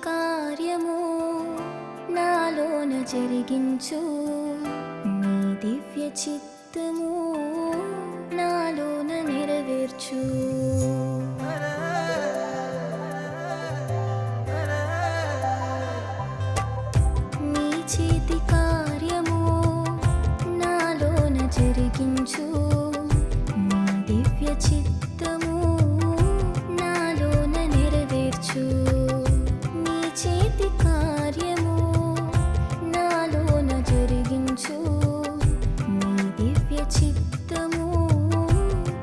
కార్యము నాలోన జరిగించు, నీ దివ్య చిత్తము నాలోన నెరవేర్చు. నీ చేతి కార్యము నాలోన జరిగించు, నీ దివ్య చిత్తము నాలోన నెరవేర్చు. నీ చేతి కార్యము నాలోన జరిగించు, నీ దివ్య చిత్తము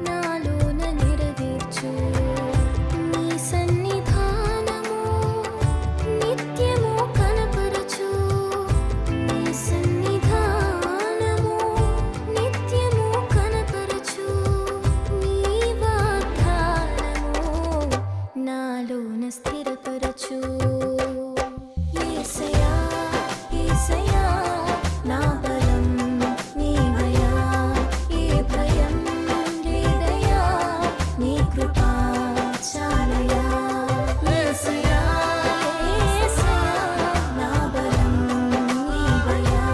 నాలోన నెరవేర్చు. నీ సన్నిధానము నిత్యము కనపరచు, నీ సన్నిధానము నిత్యము కనపరచు. నీ వాగ్దానము నాలోన స్థిరపరచు. యేసయ్యా యేసయ్యా నా బలం నీవయ్యా, ఏ భయం లేదయ్యా, నీ కృపా చాలయ్యా. యేసయ్యా యేసయ్యా నా బలం నీవయ్యా,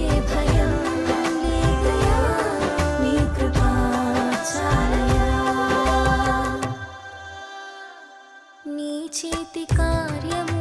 ఏ భయం లేదయ్యా, నీ కృపా చాలయ్యా. నీ చేతి కార్యము